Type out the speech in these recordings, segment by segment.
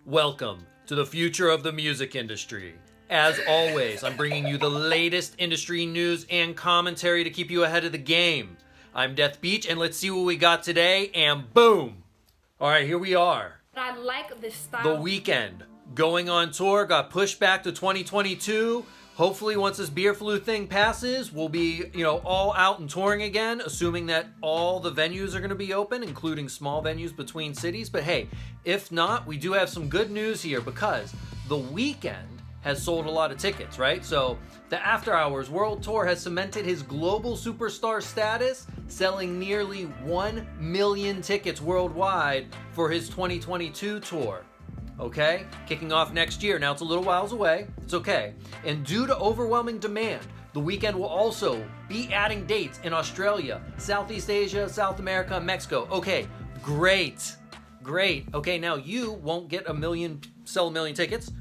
Welcome to the future of the music industry. As always, I'm bringing you the latest industry news and commentary to keep you ahead of the game. I'm Death Beach, and let's see what we got today, and boom! Alright, here we are. I like this style. The Weeknd, going on tour, got pushed back to 2022. Hopefully, once this beer flu thing passes, we'll be, all out and touring again, assuming that all the venues are going to be open, including small venues between cities. But hey, if not, we do have some good news here because The Weeknd has sold a lot of tickets, right? So the After Hours World Tour has cemented his global superstar status, selling nearly 1 million tickets worldwide for his 2022 tour. Okay, kicking off next year. Now it's a little whiles away. It's okay. And due to overwhelming demand, The Weeknd will also be adding dates in Australia, Southeast Asia, South America, Mexico. Okay, great. Okay, now you won't sell a million tickets.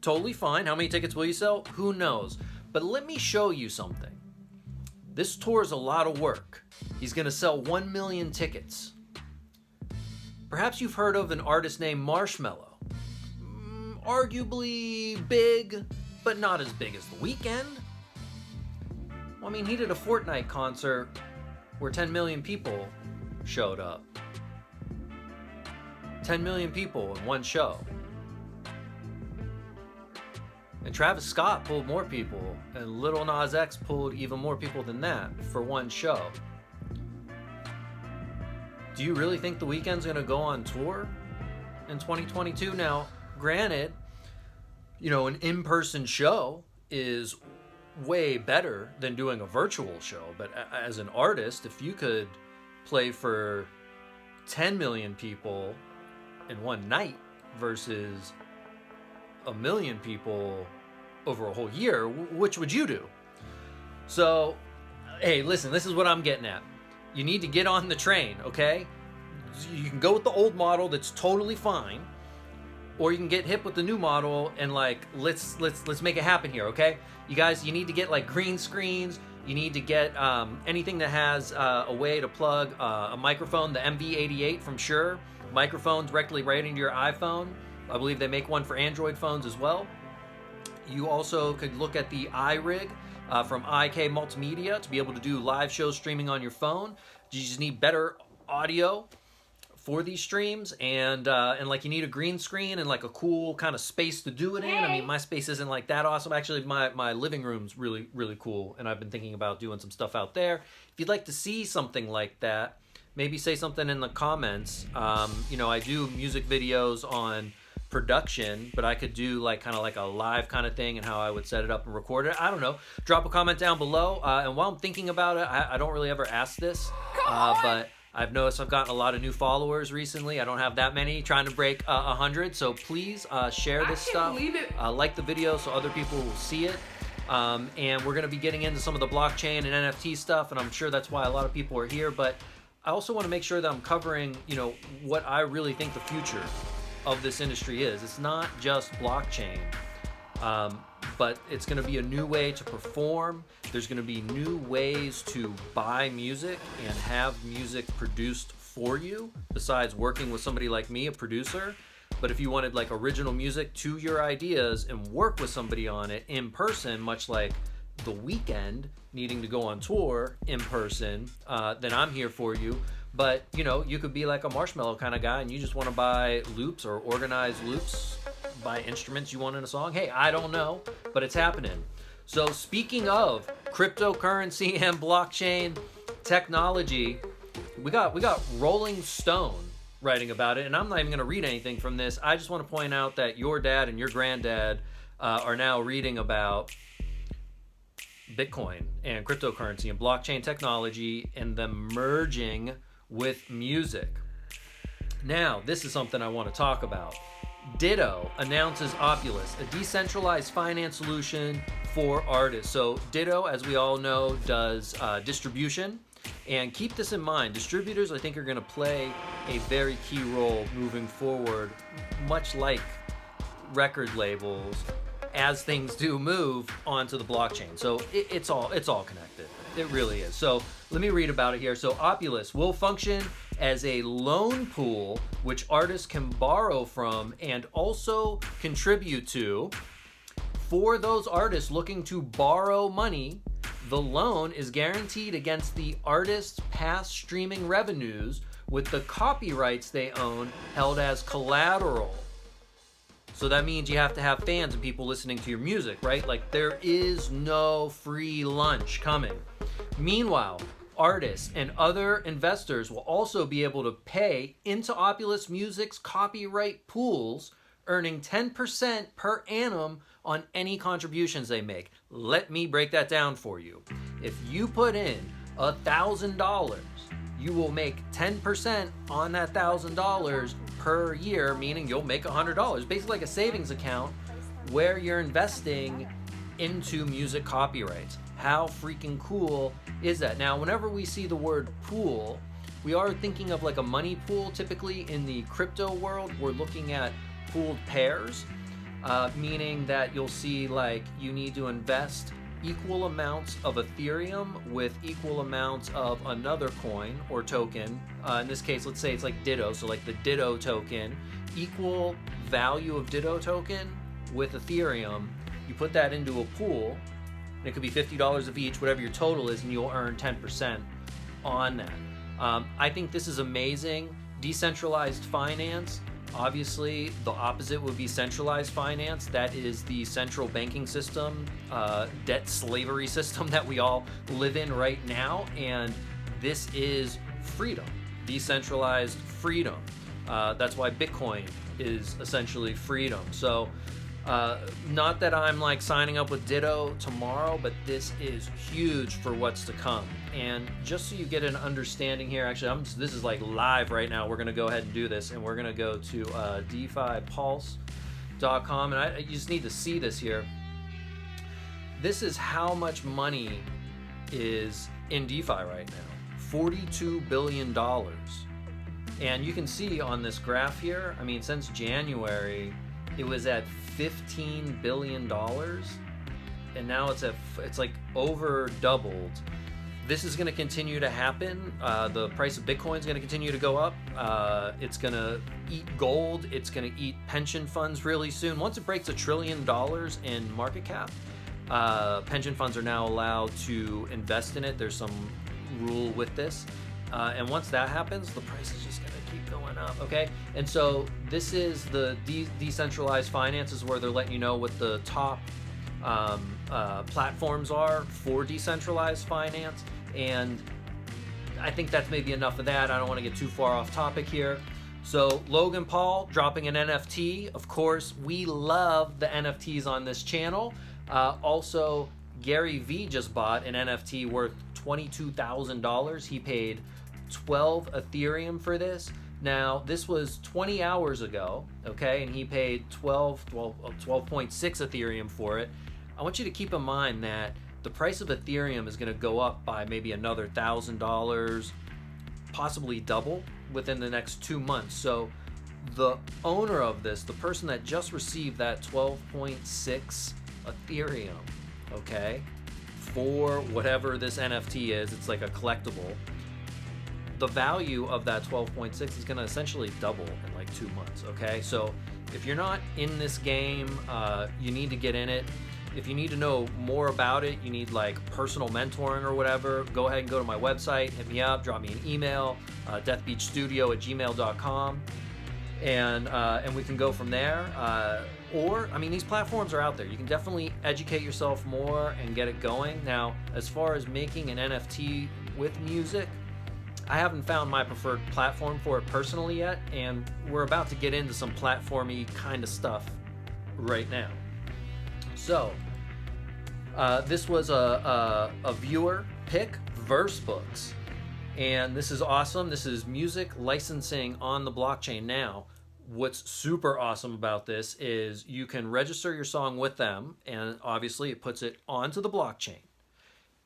Totally fine. How many tickets will you sell? Who knows? But let me show you something. This tour is a lot of work. He's going to sell 1 million tickets. Perhaps you've heard of an artist named Marshmello. Arguably big, but not as big as The Weeknd. Well, I mean, he did a Fortnite concert where 10 million people showed up. 10 million people in one show. And Travis Scott pulled more people, and Lil Nas X pulled even more people than that for one show. Do you really think The Weeknd's gonna go on tour in 2022? Now, granted, an in-person show is way better than doing a virtual show, but as an artist, if you could play for 10 million people in one night versus a million people over a whole year, which would you do? So, hey, listen, this is what I'm getting at. You need to get on the train, okay? You can go with the old model that's totally fine, or you can get hip with the new model and let's make it happen here, okay? You guys, you need to get green screens. You need to get anything that has a way to plug a microphone, the MV88 from Shure, microphone directly right into your iPhone. I believe they make one for Android phones as well. You also could look at the iRig from IK Multimedia to be able to do live show streaming on your phone. You just need better audio for these streams, and you need a green screen and a cool kind of space to do it in. I mean, my space isn't that awesome. Actually, my living room's really, really cool, and I've been thinking about doing some stuff out there. If you'd like to see something like that, maybe say something in the comments. I do music videos on production, but I could do a live kind of thing and how I would set it up and record it. I don't know. Drop a comment down below. And while I'm thinking about it, I don't really ever ask this, but I've noticed I've gotten a lot of new followers recently. I don't have that many, trying to break 100. So please share this stuff. Like the video so other people will see it. And we're going to be getting into some of the blockchain and NFT stuff, and I'm sure that's why a lot of people are here. But I also want to make sure that I'm covering, what I really think the future of this industry is. It's not just blockchain, but it's going to be a new way to perform. There's going to be new ways to buy music and have music produced for you, besides working with somebody like me, a producer. But if you wanted original music to your ideas and work with somebody on it in person, much like The Weeknd needing to go on tour in person, then I'm here for you. But, you could be like a Marshmello kind of guy and you just want to buy loops or organize loops, buy instruments you want in a song. Hey, I don't know, but it's happening. So speaking of cryptocurrency and blockchain technology, we got Rolling Stone writing about it, and I'm not even going to read anything from this. I just want to point out that your dad and your granddad are now reading about Bitcoin and cryptocurrency and blockchain technology and them merging with music. Now, this is something I want to talk about. Ditto announces Opulus, a decentralized finance solution for artists. So Ditto, as we all know, does distribution. And keep this in mind, distributors, I think, are going to play a very key role moving forward, much like record labels, as things do move onto the blockchain. So it's all connected. It really is. So let me read about it here. So Opulus will function as a loan pool which artists can borrow from and also contribute to. For those artists looking to borrow money, the loan is guaranteed against the artist's past streaming revenues, with the copyrights they own held as collateral. So that means you have to have fans and people listening to your music, right? Like, there is no free lunch coming. Meanwhile, artists and other investors will also be able to pay into Opulus Music's copyright pools, earning 10% per annum on any contributions they make. Let me break that down for you. If you put in $1,000, you will make 10% on that $1,000 per year, meaning you'll make $100. Basically like a savings account where you're investing into music copyrights. How freaking cool is that? Now, whenever we see the word pool, we are thinking of like a money pool. Typically in the crypto world, we're looking at pooled pairs, meaning that you'll see like you need to invest equal amounts of Ethereum with equal amounts of another coin or token. In this case, let's say it's like Ditto, so like the Ditto token, equal value of Ditto token with Ethereum. You put that into a pool, and it could be $50 of each, whatever your total is, and you'll earn 10% on that. I think this is amazing. Decentralized finance. Obviously, the opposite would be centralized finance. That is the central banking system, debt slavery system that we all live in right now. And this is freedom, decentralized freedom. That's why Bitcoin is essentially freedom. So not that I'm like signing up with Ditto tomorrow, but this is huge for what's to come. And just so you get an understanding here, actually, this is like live right now. We're going to go ahead and do this, and we're going to go to DeFiPulse.com, and you just need to see this here. This is how much money is in DeFi right now. $42 billion. And you can see on this graph here, I mean, since January, it was at $15 billion, and now it's like over doubled. This is going to continue to happen. The price of Bitcoin is going to continue to go up. It's going to eat gold. It's going to eat pension funds really soon. Once it breaks $1 trillion in market cap, pension funds are now allowed to invest in it. There's some rule with this. And once that happens, the price is just going to keep going up, okay? And so this is the decentralized finances, where they're letting you know what the top platforms are for decentralized finance. And I think that's maybe enough of that. I don't want to get too far off topic here. So Logan Paul dropping an NFT. Of course, we love the NFTs on this channel. Also, Gary Vee just bought an NFT worth $22,000. He paid 12 Ethereum for this. Now, this was 20 hours ago, okay, and he paid 12.6 Ethereum for it. I want you to keep in mind that the price of Ethereum is going to go up by maybe another $1,000, possibly double within the next 2 months. So the owner of this, the person that just received that 12.6 Ethereum, okay, for whatever this NFT is, it's like a collectible, the value of that 12.6 is going to essentially double in like 2 months, okay? So if you're not in this game, you need to get in it. If you need to know more about it, you need like personal mentoring or whatever, go ahead and go to my website, hit me up, drop me an email, deathbeachstudio@gmail.com, and we can go from there. Or, I mean, these platforms are out there. You can definitely educate yourself more and get it going. Now, as far as making an NFT with music, I haven't found my preferred platform for it personally yet, and we're about to get into some platformy kind of stuff right now. So, this was a viewer pick, Verse Books, and this is awesome. This is music licensing on the blockchain. Now, what's super awesome about this is you can register your song with them, and obviously it puts it onto the blockchain.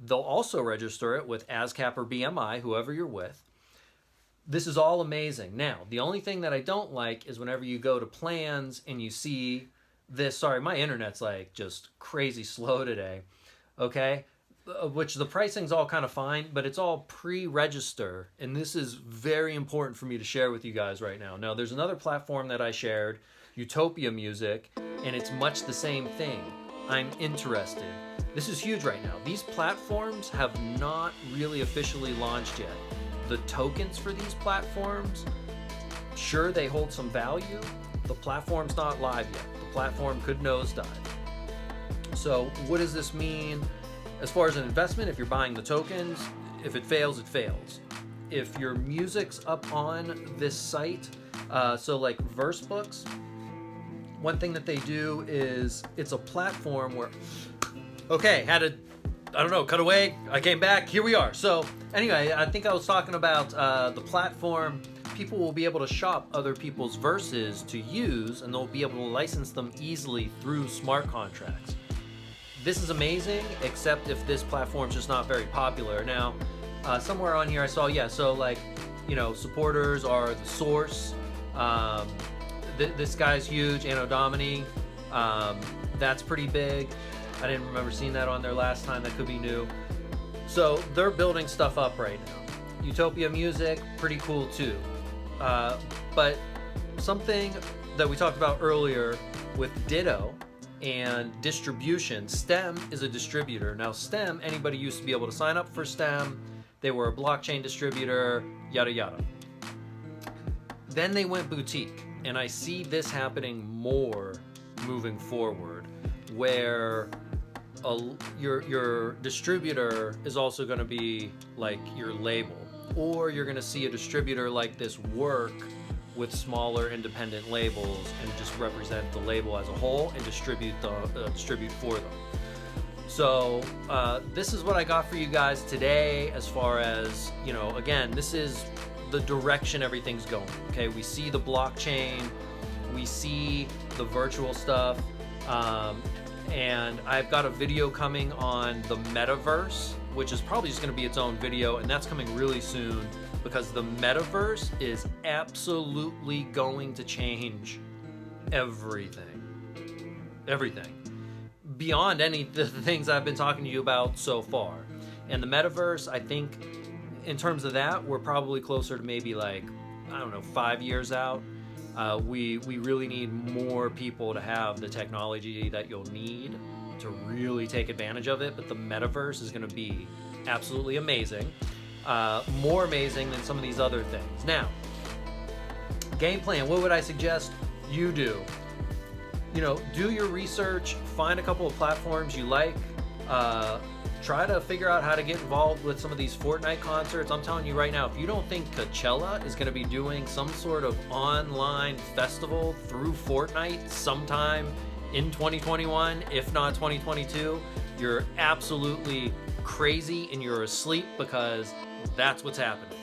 They'll also register it with ASCAP or BMI, whoever you're with. This is all amazing. Now, the only thing that I don't like is whenever you go to plans and you see this. Sorry, my internet's like just crazy slow today. Okay? which the pricing's all kind of fine, but it's all pre-register, and this is very important for me to share with you guys right now. Now, there's another platform that I shared, Utopia Music, and it's much the same thing. I'm interested. This is huge right now. These platforms have not really officially launched yet. The tokens for these platforms, sure, they hold some value. The platform's not live yet. The platform could nosedive. So what does this mean as far as an investment? If you're buying the tokens, if it fails, it fails. If your music's up on this site, so like Versebooks, one thing that they do is it's a platform where, okay, had to, I don't know, cut away, I came back, here we are. So anyway, I think I was talking about the platform. People will be able to shop other people's verses to use, and they'll be able to license them easily through smart contracts. This is amazing, except if this platform's just not very popular. Now, somewhere on here I saw, so like, supporters are The Source. This guy's huge, Anno Domini. That's pretty big. I didn't remember seeing that on there last time. That could be new. So they're building stuff up right now. Utopia Music, pretty cool too. But something that we talked about earlier with Ditto and distribution, STEM is a distributor. Now STEM, anybody used to be able to sign up for STEM. They were a blockchain distributor, yada yada. Then they went boutique, and I see this happening more moving forward, where your distributor is also going to be like your label, or you're going to see a distributor like this work with smaller independent labels and just represent the label as a whole and distribute for them. So this is what I got for you guys today, as far as, again, this is the direction everything's going. Okay, we see the blockchain, we see the virtual stuff, and I've got a video coming on the metaverse, which is probably just going to be its own video, and that's coming really soon, because the metaverse is absolutely going to change everything beyond any of the things I've been talking to you about so far. And the metaverse, I think in terms of that, we're probably closer to maybe like, 5 years out. We really need more people to have the technology that you'll need to really take advantage of it. But the metaverse is going to be absolutely amazing. More amazing than some of these other things. Now, game plan, what would I suggest you do? Do your research, find a couple of platforms you like, try to figure out how to get involved with some of these Fortnite concerts. I'm telling you right now, if you don't think Coachella is going to be doing some sort of online festival through Fortnite sometime in 2021, if not 2022, you're absolutely crazy and you're asleep, because that's what's happening.